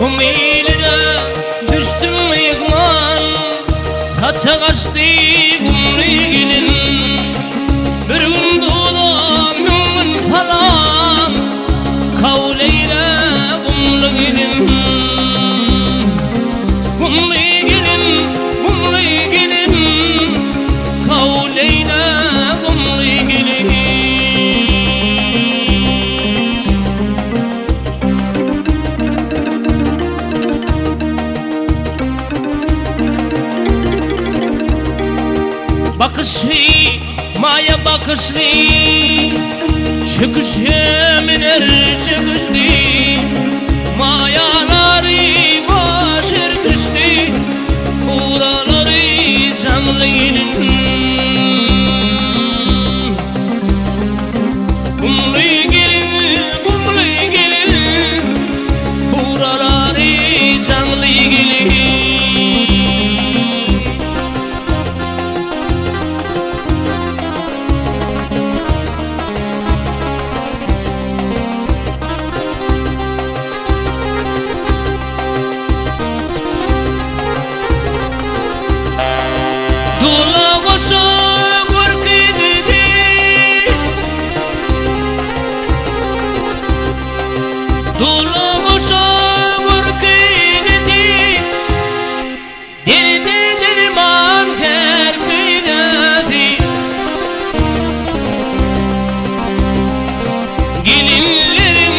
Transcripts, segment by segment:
Kumilere düştüm yıkman, saça kaçtı kumlu gelin. Bir gün doğdum gün falan, kavleyle kumlu gelin. Kumlu gelin, kumlu gelin, kavleyle kumlu gelin. Bakışı, maya bakışlı, çıkışı miner çıkışlı, mayaları başır kışlı, uğraları canlı gelin. Kumlu gelin, kumlu gelin, uğraları canlı gelin. Dula koşu korkuydu, dula koşu korkuydu, derde derman kerkuydu. Gelinlerin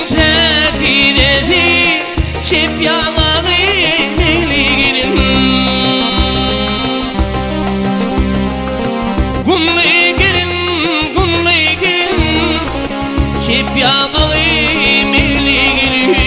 tekidedi, çip yağları gelin. Kumlu gelin, kumlu gelin, çip yağları milli gelin.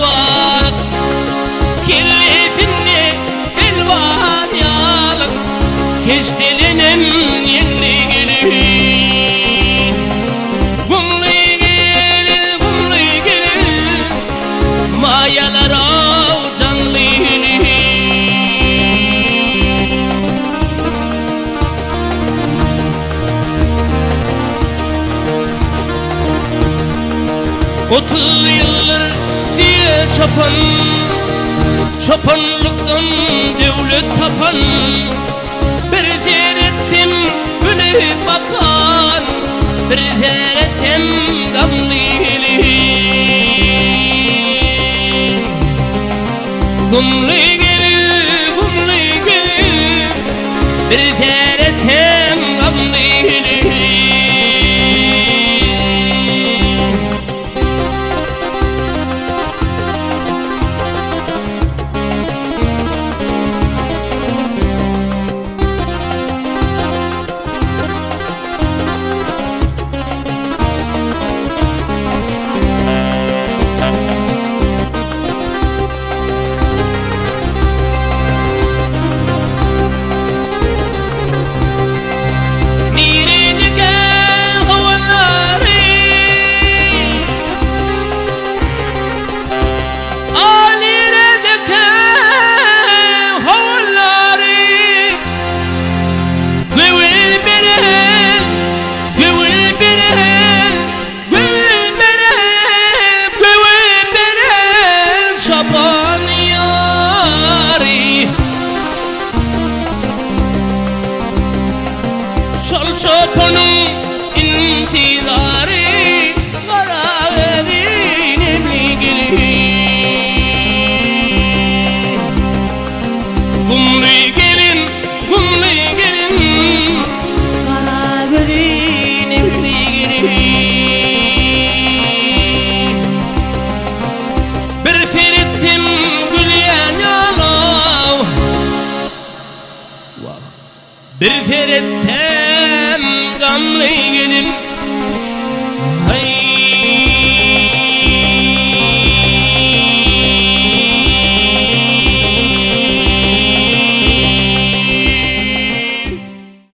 Var kilifinni elvan yalık, kestilinin yenli gelin. Kumlu gelin, kumlu gelin, mayalara canlı gelin. Otuz yıllar diye çopan, çopanlıktan devlet tapan, bir zerettim gülüp bakan, bir zerettim gamlı gelin. Kumlu gelin, kumlu gelin, bir zerettim gamlı gelin. Çopanın intizarı var evine mi gelin? Kumlu gelin, kumlu gelin, kara gözüne mi gelin? Bir ferittim güleyen yalav, bir ferittim gamlı gelin